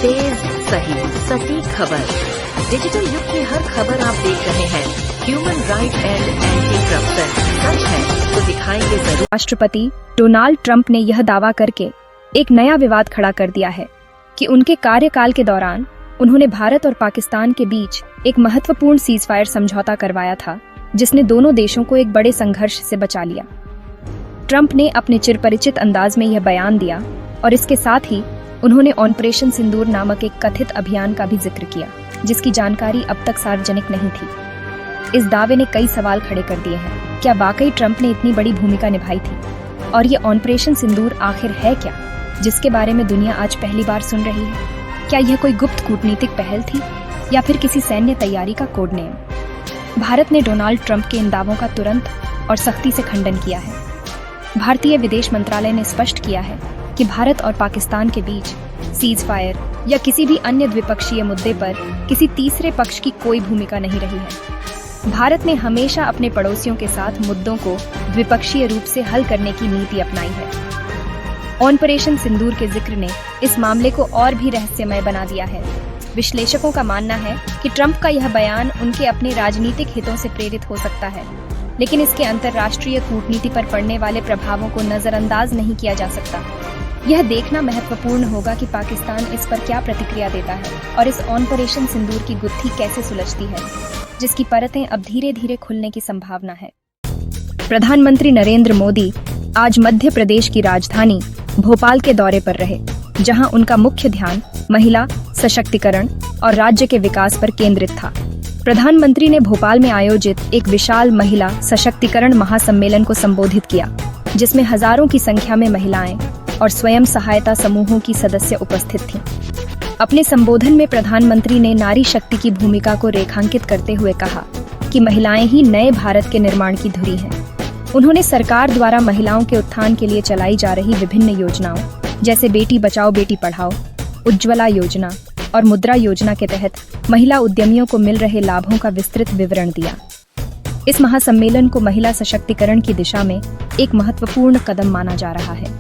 तेज, सही, सटीक खबर। डिजिटल युग की हर खबर आप देख रहे हैं। Human right and anti corruption सच है तो दिखाएंगे जरूर। राष्ट्रपति डोनाल्ड ट्रंप ने यह दावा करके एक नया विवाद खड़ा कर दिया है कि उनके कार्यकाल के दौरान उन्होंने भारत और पाकिस्तान के बीच एक महत्वपूर्ण सीजफायर समझौता करवाया था, जिसने दोनों देशों को एक बड़े संघर्ष से बचा लिया। ट्रंप ने अपने चिरपरिचित अंदाज में यह बयान दिया और इसके साथ ही उन्होंने ऑपरेशन सिंदूर नामक एक कथित अभियान का भी जिक्र किया, जिसकी जानकारी अब तक सार्वजनिक नहीं थी। इस दावे ने कई सवाल खड़े कर दिए हैं। क्या वाकई ट्रंप ने इतनी बड़ी भूमिका निभाई थी? और ये ऑपरेशन सिंदूर आखिर है क्या, जिसके बारे में दुनिया आज पहली बार सुन रही है? क्या यह कोई गुप्त कूटनीतिक पहल थी या फिर किसी सैन्य तैयारी का कोड नेम? भारत ने डोनाल्ड ट्रंप के इन दावों का तुरंत और सख्ती से खंडन किया है। भारतीय विदेश मंत्रालय ने स्पष्ट किया है कि भारत और पाकिस्तान के बीच सीज फायर या किसी भी अन्य द्विपक्षीय मुद्दे पर किसी तीसरे पक्ष की कोई भूमिका नहीं रही है। भारत ने हमेशा अपने पड़ोसियों के साथ मुद्दों को द्विपक्षीय रूप से हल करने की नीति अपनाई है। ऑपरेशन सिंदूर के जिक्र ने इस मामले को और भी रहस्यमय बना दिया है। विश्लेषकों का मानना है कि ट्रंप का यह बयान उनके अपने राजनीतिक हितों से प्रेरित हो सकता है, लेकिन इसके अंतर्राष्ट्रीय कूटनीति पर पड़ने वाले प्रभावों को नजरअंदाज नहीं किया जा सकता। यह देखना महत्वपूर्ण होगा कि पाकिस्तान इस पर क्या प्रतिक्रिया देता है और इस ऑपरेशन सिंदूर की गुत्थी कैसे सुलझती है, जिसकी परतें अब धीरे धीरे खुलने की संभावना है। प्रधानमंत्री नरेंद्र मोदी आज मध्य प्रदेश की राजधानी भोपाल के दौरे पर रहे, जहां उनका मुख्य ध्यान महिला सशक्तिकरण और राज्य के विकास पर केंद्रित था। प्रधानमंत्री ने भोपाल में आयोजित एक विशाल महिला सशक्तिकरण महासम्मेलन को संबोधित किया, जिसमें हजारों की संख्या में महिलाएं और स्वयं सहायता समूहों की सदस्य उपस्थित थीं। अपने संबोधन में प्रधानमंत्री ने नारी शक्ति की भूमिका को रेखांकित करते हुए कहा कि महिलाएं ही नए भारत के निर्माण की धुरी हैं। उन्होंने सरकार द्वारा महिलाओं के उत्थान के लिए चलाई जा रही विभिन्न योजनाओं, जैसे बेटी बचाओ बेटी पढ़ाओ, उज्ज्वला योजना और मुद्रा योजना के तहत महिला उद्यमियों को मिल रहे लाभों का विस्तृत विवरण दिया। इस महासम्मेलन को महिला सशक्तिकरण की दिशा में एक महत्वपूर्ण कदम माना जा रहा है।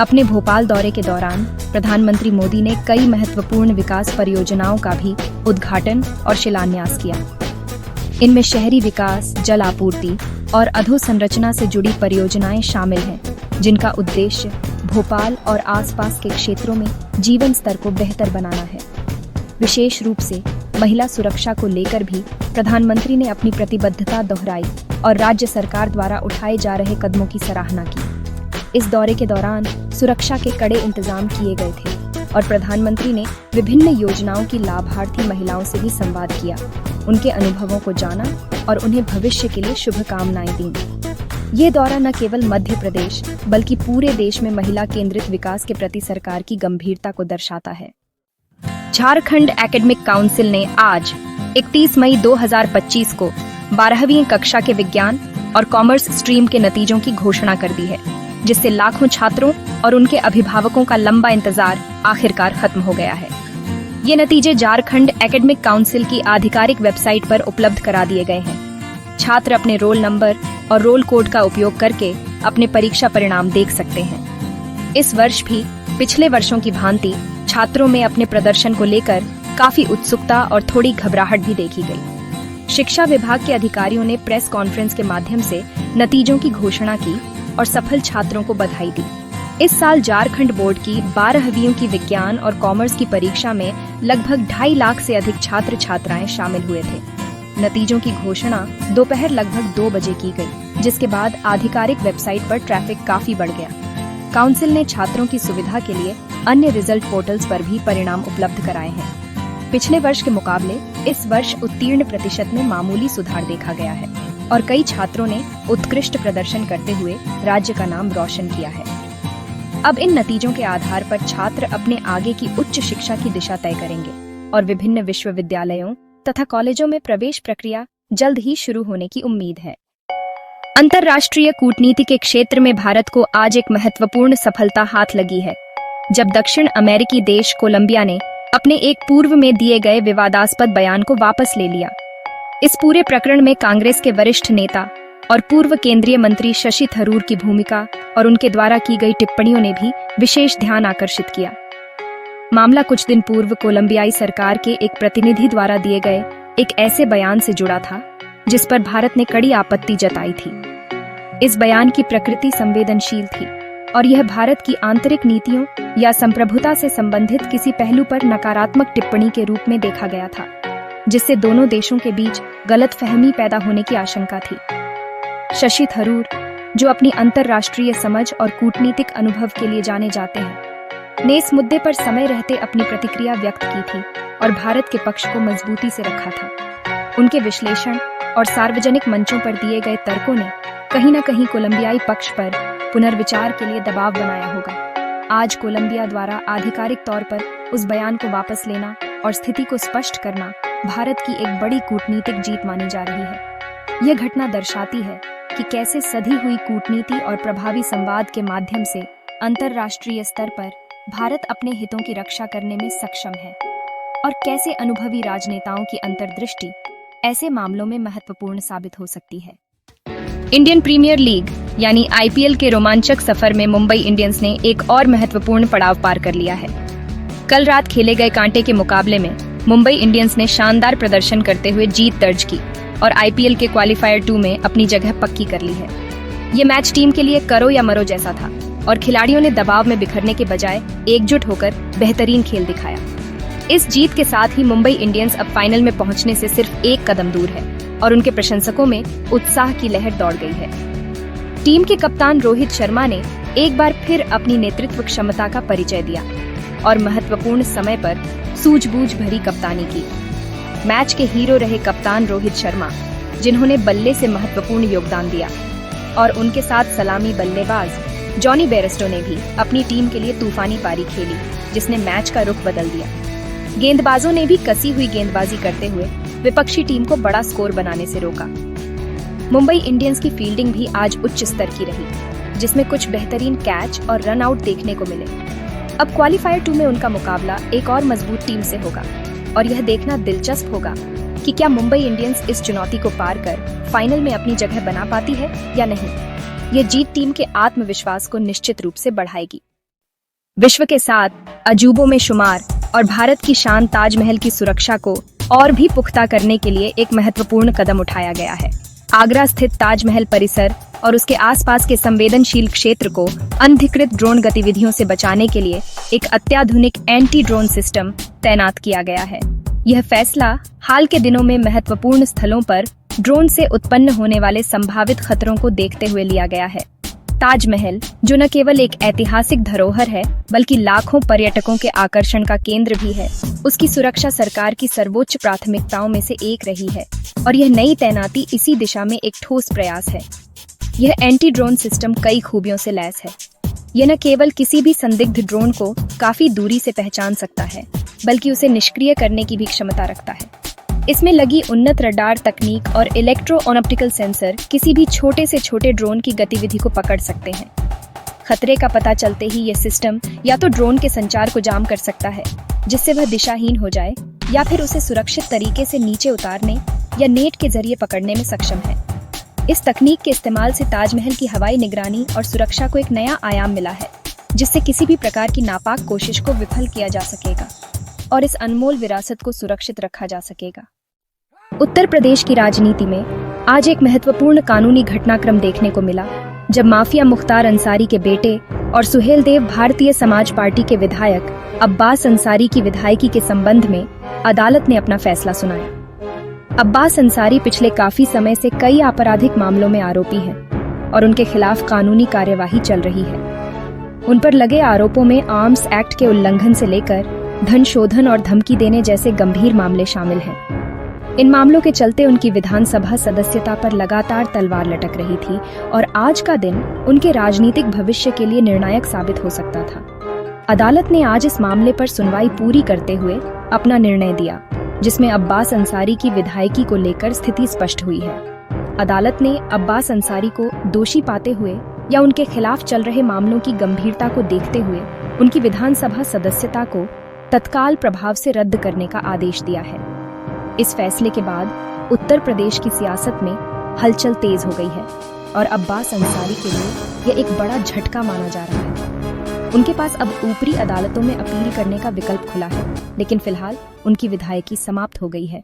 अपने भोपाल दौरे के दौरान प्रधानमंत्री मोदी ने कई महत्वपूर्ण विकास परियोजनाओं का भी उद्घाटन और शिलान्यास किया। इनमें शहरी विकास, जल आपूर्ति और अधोसंरचना से जुड़ी परियोजनाएं शामिल हैं, जिनका उद्देश्य भोपाल और आसपास के क्षेत्रों में जीवन स्तर को बेहतर बनाना है। विशेष रूप से महिला सुरक्षा को लेकर भी प्रधानमंत्री ने अपनी प्रतिबद्धता दोहराई और राज्य सरकार द्वारा उठाए जा रहे कदमों की सराहना की। इस दौरे के दौरान सुरक्षा के कड़े इंतजाम किए गए थे और प्रधानमंत्री ने विभिन्न योजनाओं की लाभार्थी महिलाओं से भी संवाद किया, उनके अनुभवों को जाना और उन्हें भविष्य के लिए शुभकामनाएं दी। ये दौरा न केवल मध्य प्रदेश बल्कि पूरे देश में महिला केंद्रित विकास के प्रति सरकार की गंभीरता को दर्शाता है। झारखंड एकेडमिक काउंसिल ने आज 31 मई 2025 को 12वीं कक्षा के विज्ञान और कॉमर्स स्ट्रीम के नतीजों की घोषणा कर दी है, जिससे लाखों छात्रों और उनके अभिभावकों का लंबा इंतजार आखिरकार खत्म हो गया है। ये नतीजे झारखंड एकेडमिक काउंसिल की आधिकारिक वेबसाइट पर उपलब्ध करा दिए गए हैं। छात्र अपने रोल नंबर और रोल कोड का उपयोग करके अपने परीक्षा परिणाम देख सकते हैं। इस वर्ष भी पिछले वर्षों की भांति छात्रों में अपने प्रदर्शन को लेकर काफी उत्सुकता और थोड़ी घबराहट भी देखी गई। शिक्षा विभाग के अधिकारियों ने प्रेस कॉन्फ्रेंस के माध्यम से नतीजों की घोषणा की और सफल छात्रों को बधाई दी। इस साल झारखंड बोर्ड की 12वीं की विज्ञान और कॉमर्स की परीक्षा में लगभग 2.5 लाख से अधिक छात्र छात्राएं शामिल हुए थे। नतीजों की घोषणा दोपहर लगभग 2 बजे की गई, जिसके बाद आधिकारिक वेबसाइट पर ट्रैफिक काफी बढ़ गया। काउंसिल ने छात्रों की सुविधा के लिए अन्य रिजल्ट पोर्टल्स पर भी परिणाम उपलब्ध कराए हैं। पिछले वर्ष के मुकाबले इस वर्ष उत्तीर्ण प्रतिशत में मामूली सुधार देखा गया है और कई छात्रों ने उत्कृष्ट प्रदर्शन करते हुए राज्य का नाम रोशन किया है। अब इन नतीजों के आधार पर छात्र अपने आगे की उच्च शिक्षा की दिशा तय करेंगे और विभिन्न विश्वविद्यालयों तथा कॉलेजों में प्रवेश प्रक्रिया जल्द ही शुरू होने की उम्मीद है। अंतर्राष्ट्रीय कूटनीति के क्षेत्र में भारत को आज एक महत्वपूर्ण सफलता हाथ लगी है, जब दक्षिण अमेरिकी देश कोलंबिया ने अपने एक पूर्व में दिए गए विवादास्पद बयान को वापस ले लिया। इस पूरे प्रकरण में कांग्रेस के वरिष्ठ नेता और पूर्व केंद्रीय मंत्री शशि थरूर की भूमिका और उनके द्वारा की गई टिप्पणियों ने भी विशेष ध्यान आकर्षित किया। मामला कुछ दिन पूर्व कोलंबियाई सरकार के एक प्रतिनिधि द्वारा दिए गए एक ऐसे बयान से जुड़ा था जिस पर भारत ने कड़ी आपत्ति जताई थी। इस बयान की प्रकृति संवेदनशील थी और यह भारत की आंतरिक नीतियों या संप्रभुता से संबंधित किसी पहलू पर नकारात्मक टिप्पणी के रूप में देखा गया था, जिससे दोनों देशों के बीच गलतफहमी पैदा होने की आशंका थी। शशि थरूर, जो अपनी अंतर्राष्ट्रीय समझ और कूटनीतिक अनुभव के लिए जाने जाते हैं, ने इस मुद्दे पर समय रहते अपनी प्रतिक्रिया व्यक्त की थी और भारत के पक्ष को मजबूती से रखा था। उनके विश्लेषण और सार्वजनिक मंचों पर दिए गए तर्कों ने कहीं न कहीं कोलंबियाई पक्ष पर पुनर्विचार के लिए दबाव बनाया होगा। आज कोलंबिया द्वारा आधिकारिक तौर पर उस बयान को वापस लेना और स्थिति को स्पष्ट करना भारत की एक बड़ी कूटनीतिक जीत मानी जा रही है। यह घटना दर्शाती है कि कैसे सधी हुई कूटनीति और प्रभावी संवाद के माध्यम से अंतर्राष्ट्रीय स्तर पर भारत अपने हितों की रक्षा करने में सक्षम है और कैसे अनुभवी राजनेताओं की अंतर्दृष्टि ऐसे मामलों में महत्वपूर्ण साबित हो सकती है। इंडियन प्रीमियर लीग यानी आईपीएल के रोमांचक सफर में मुंबई इंडियंस ने एक और महत्वपूर्ण पड़ाव पार कर लिया है। कल रात खेले गए कांटे के मुकाबले में मुंबई इंडियंस ने शानदार प्रदर्शन करते हुए जीत दर्ज की और आईपीएल के क्वालिफायर 2 में अपनी जगह पक्की कर ली है। ये मैच टीम के लिए करो या मरो जैसा था और खिलाड़ियों ने दबाव में बिखरने के बजाय एकजुट होकर बेहतरीन खेल दिखाया। इस जीत के साथ ही मुंबई इंडियंस अब फाइनल में पहुंचने से सिर्फ एक कदम दूर है और उनके प्रशंसकों में उत्साह की लहर दौड़ गई है। टीम के कप्तान रोहित शर्मा ने एक बार फिर अपनी नेतृत्व क्षमता का परिचय दिया और महत्वपूर्ण समय पर सूझबूझ भरी कप्तानी की। मैच के हीरो रहे कप्तान रोहित शर्मा, जिन्होंने बल्ले से महत्वपूर्ण योगदान दिया, और उनके साथ सलामी बल्लेबाज जॉनी बेयरस्टो ने भी अपनी टीम के लिए तूफानी पारी खेली, जिसने मैच का रुख बदल दिया। गेंदबाजों ने भी कसी हुई गेंदबाजी करते हुए विपक्षी टीम को बड़ा स्कोर बनाने से रोका। मुंबई इंडियंस की फील्डिंग भी आज उच्च स्तर की रही, जिसमें कुछ बेहतरीन कैच और रन आउट देखने को मिले। अब क्वालिफायर 2 में उनका मुकाबला एक और मजबूत टीम से होगा और यह देखना दिलचस्प होगा कि क्या मुंबई इंडियंस इस चुनौती को पार कर फाइनल में अपनी जगह बना पाती है या नहीं। यह जीत टीम के आत्मविश्वास को निश्चित रूप से बढ़ाएगी। विश्व के 7 अजूबों में शुमार और भारत की शान ताजमहल की सुरक्षा को और भी पुख्ता करने के लिए एक महत्वपूर्ण कदम उठाया गया है। आगरा स्थित ताजमहल परिसर और उसके आसपास के संवेदनशील क्षेत्र को अनधिकृत ड्रोन गतिविधियों से बचाने के लिए एक अत्याधुनिक एंटी ड्रोन सिस्टम तैनात किया गया है। यह फैसला हाल के दिनों में महत्वपूर्ण स्थलों पर ड्रोन से उत्पन्न होने वाले संभावित खतरों को देखते हुए लिया गया है। ताजमहल, जो न केवल एक ऐतिहासिक धरोहर है बल्कि लाखों पर्यटकों के आकर्षण का केंद्र भी है, उसकी सुरक्षा सरकार की सर्वोच्च प्राथमिकताओं में से एक रही है और यह नई तैनाती इसी दिशा में एक ठोस प्रयास है। यह एंटी ड्रोन सिस्टम कई खूबियों से लैस है। यह न केवल किसी भी संदिग्ध ड्रोन को काफी दूरी से पहचान सकता है, बल्कि उसे निष्क्रिय करने की भी क्षमता रखता है। इसमें लगी उन्नत रडार तकनीक और इलेक्ट्रो ऑप्टिकल सेंसर किसी भी छोटे से छोटे ड्रोन की गतिविधि को पकड़ सकते हैं। खतरे का पता चलते ही यह सिस्टम या तो ड्रोन के संचार को जाम कर सकता है, जिससे वह दिशाहीन हो जाए, या फिर उसे सुरक्षित तरीके से नीचे उतारने या नेट के जरिए पकड़ने में सक्षम है। इस तकनीक के इस्तेमाल से ताजमहल की हवाई निगरानी और सुरक्षा को एक नया आयाम मिला है, जिससे किसी भी प्रकार की नापाक कोशिश को विफल किया जा सकेगा और इस अनमोल विरासत को सुरक्षित रखा जा सकेगा। उत्तर प्रदेश की राजनीति में आज एक महत्वपूर्ण कानूनी घटनाक्रम देखने को मिला, जब माफिया मुख्तार अंसारी के बेटे और सुहेल देव भारतीय समाज पार्टी के विधायक अब्बास अंसारी की विधायकी के संबंध में अदालत ने अपना फैसला सुनाया। अब्बास अंसारी पिछले काफी समय से कई आपराधिक मामलों में आरोपी हैं और उनके खिलाफ कानूनी कार्यवाही चल रही है। उन पर लगे आरोपों में आर्म्स एक्ट के उल्लंघन से लेकर धन शोधन और धमकी देने जैसे गंभीर मामले शामिल हैं। इन मामलों के चलते उनकी विधानसभा सदस्यता पर लगातार तलवार लटक रही थी और आज का दिन उनके राजनीतिक भविष्य के लिए निर्णायक साबित हो सकता था। अदालत ने आज इस मामले पर सुनवाई पूरी करते हुए अपना निर्णय दिया, जिसमें अब्बास अंसारी की विधायकी को लेकर स्थिति स्पष्ट हुई है। अदालत ने अब्बास अंसारी को दोषी पाते हुए या उनके खिलाफ चल रहे मामलों की गंभीरता को देखते हुए उनकी विधानसभा सदस्यता को तत्काल प्रभाव से रद्द करने का आदेश दिया है। इस फैसले के बाद उत्तर प्रदेश की सियासत में हलचल तेज हो गई है और अब्बास अंसारी के लिए यह एक बड़ा झटका माना जा रहा है। उनके पास अब ऊपरी अदालतों में अपील करने का विकल्प खुला है, लेकिन फिलहाल उनकी विधायकी समाप्त हो गई है।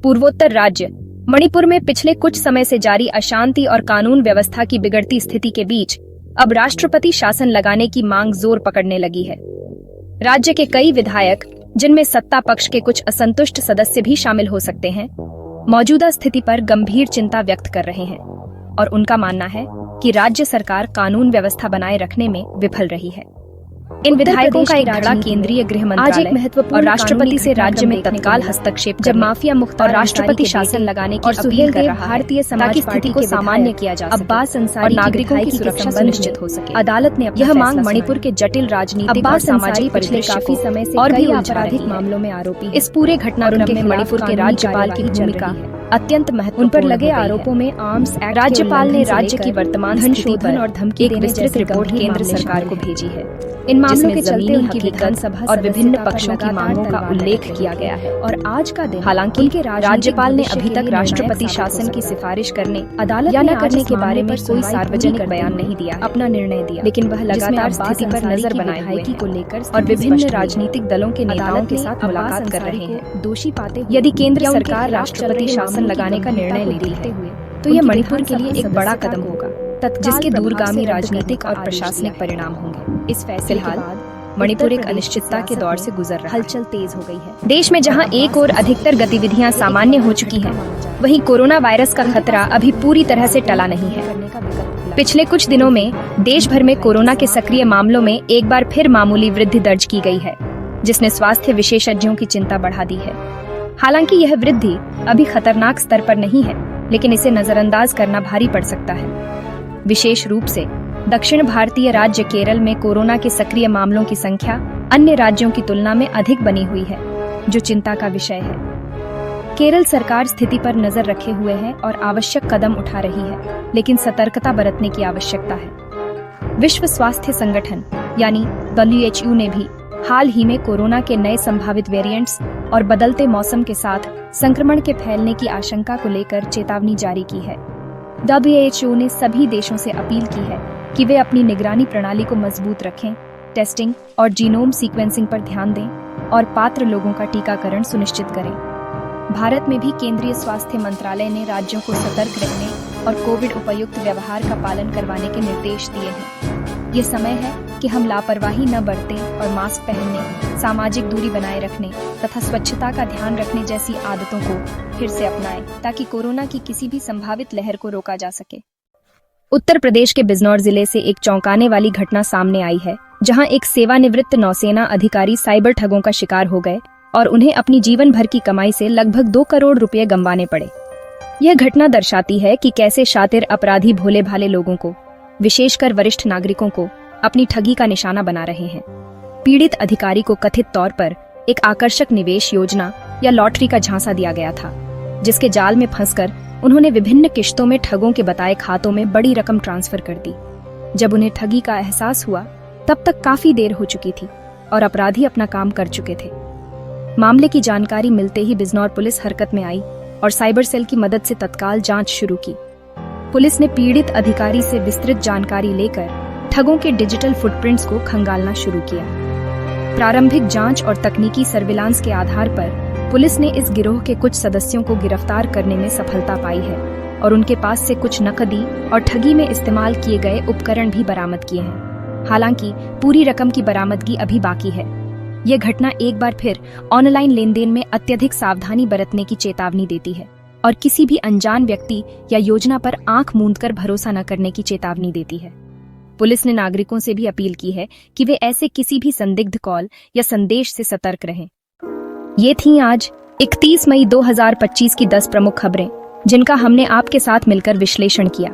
पूर्वोत्तर राज्य मणिपुर में पिछले कुछ समय से जारी अशांति और कानून व्यवस्था की बिगड़ती स्थिति के बीच अब राष्ट्रपति शासन लगाने की मांग जोर पकड़ने लगी है। राज्य के कई विधायक, जिनमें सत्ता पक्ष के कुछ असंतुष्ट सदस्य भी शामिल हो सकते हैं, मौजूदा स्थिति पर गंभीर चिंता व्यक्त कर रहे हैं और उनका मानना है कि राज्य सरकार कानून व्यवस्था बनाए रखने में विफल रही है। इन विधायकों का एक धड़ा केंद्रीय गृह मंत्रालय और राष्ट्रपति से राज्य में तत्काल हस्तक्षेप जब माफिया मुक्त और राष्ट्रपति शासन लगाने की अपील कर रहा है, भारतीय समाज पार्टी को सामान्य किया जा सके, अब्बास अंसारी और नागरिकों की सुरक्षा सुनिश्चित हो सके। अदालत ने यह मांग मणिपुर के जटिल राजनीतिक और सामाजिक परिदृश्य काफी समय से और भी आपराधिक मामलों में आरोपी। इस पूरे घटनाक्रम में मणिपुर के राज्यपाल की भूमिका अत्यंत महत्वपूर्ण। उन पर लगे आरोपों में आर्म्स एक्ट, राज्यपाल ने राज्य की वर्तमान धनशोधन और धमकी देने जैसी रिपोर्ट केंद्र सरकार को भेजी है। इन मामलों के चलते उनकी विधानसभा और विभिन्न पक्षों की मांगों का उल्लेख किया गया है। और आज का दिन, हालांकि राज्यपाल ने अभी तक राष्ट्रपति शासन की सिफारिश करने, अदालत या न करने के बारे में कोई सार्वजनिक बयान नहीं दिया, अपना निर्णय दिया, लेकिन वह लगातार स्थिति पर नजर बनाए हुए को लेकर और विभिन्न राजनीतिक दलों के नेताओं के साथ मुलाकात कर रहे हैं। दोषी पाते यदि केंद्र सरकार राष्ट्रपति शासन लगाने का निर्णय लेती है तो यह मणिपुर के लिए एक बड़ा कदम होगा, जिसके दूरगामी राजनीतिक और प्रशासनिक परिणाम होंगे। इस फैसले के बाद मणिपुर एक अनिश्चितता के दौर से गुजर रहा है। हलचल तेज हो गई है। देश में जहां एक और अधिकतर गतिविधियां सामान्य हो चुकी हैं, वहीं कोरोना वायरस का खतरा अभी पूरी तरह से टला नहीं है। पिछले कुछ दिनों में देश भर में कोरोना के सक्रिय मामलों में एक बार फिर मामूली वृद्धि दर्ज की गई है, जिसने स्वास्थ्य विशेषज्ञों की चिंता बढ़ा दी है। हालांकि यह वृद्धि अभी खतरनाक स्तर पर नहीं है, लेकिन इसे नजरअंदाज करना भारी पड़ सकता है। विशेष रूप से दक्षिण भारतीय राज्य केरल में कोरोना के सक्रिय मामलों की संख्या अन्य राज्यों की तुलना में अधिक बनी हुई है, जो चिंता का विषय है। केरल सरकार स्थिति पर नजर रखे हुए है और आवश्यक कदम उठा रही है, लेकिन सतर्कता बरतने की आवश्यकता है। विश्व स्वास्थ्य संगठन यानी WHO ने भी हाल ही में कोरोना के नए संभावित वेरिएंट्स और बदलते मौसम के साथ संक्रमण के फैलने की आशंका को लेकर चेतावनी जारी की है। WHO ने सभी देशों से अपील की है कि वे अपनी निगरानी प्रणाली को मजबूत रखें, टेस्टिंग और जीनोम सीक्वेंसिंग पर ध्यान दें और पात्र लोगों का टीकाकरण सुनिश्चित करें। भारत में भी केंद्रीय स्वास्थ्य मंत्रालय ने राज्यों को सतर्क रहने और कोविड उपयुक्त व्यवहार का पालन करवाने के निर्देश दिए हैं। ये समय है कि हम लापरवाही न बरतें और मास्क पहनने, सामाजिक दूरी बनाए रखने तथा स्वच्छता का ध्यान रखने जैसी आदतों को फिर से अपनाएं, ताकि कोरोना की किसी भी संभावित लहर को रोका जा सके। उत्तर प्रदेश के बिजनौर जिले से एक चौंकाने वाली घटना सामने आई है, जहां एक सेवानिवृत्त नौसेना अधिकारी साइबर ठगों का शिकार हो गए और उन्हें अपनी जीवन भर की कमाई से लगभग 2 करोड़ रुपए गंवाने पड़े। यह घटना दर्शाती है कि कैसे शातिर अपराधी भोले भाले लोगों को, विशेषकर वरिष्ठ नागरिकों को, अपनी ठगी का निशाना बना रहे हैं। पीड़ित अधिकारी को कथित तौर पर एक आकर्षक निवेश योजना या लॉटरी का झांसा दिया गया था, जिसके जाल में फंसकर उन्होंने विभिन्न किश्तों में ठगों के बताए खातों में बड़ी रकम ट्रांसफर कर दी। जब उन्हें ठगी का एहसास हुआ, तब तक काफी देर हो चुकी थी और अपराधी अपना काम कर चुके थे। मामले की जानकारी मिलते ही बिजनौर पुलिस हरकत में आई और साइबर सेल की मदद से तत्काल जांच शुरू की। पुलिस ने पीड़ित अधिकारी से विस्तृत जानकारी लेकर ठगों के डिजिटल फुटप्रिंट्स को खंगालना शुरू किया। प्रारंभिक जांच और तकनीकी सर्विलांस के आधार पर पुलिस ने इस गिरोह के कुछ सदस्यों को गिरफ्तार करने में सफलता पाई है और उनके पास से कुछ नकदी और ठगी में इस्तेमाल किए गए उपकरण भी बरामद किए हैं। हालांकि पूरी रकम की बरामदगी अभी बाकी है। यह घटना एक बार फिर ऑनलाइन लेनदेन में अत्यधिक सावधानी बरतने की चेतावनी देती है और किसी भी अनजान व्यक्ति या योजना पर आंख मूंदकर भरोसा न करने की चेतावनी देती है। पुलिस ने नागरिकों से भी अपील की है कि वे ऐसे किसी भी संदिग्ध कॉल या संदेश से सतर्क रहें। ये थीं आज 31 मई 2025 की 10 प्रमुख खबरें, जिनका हमने आपके साथ मिलकर विश्लेषण किया।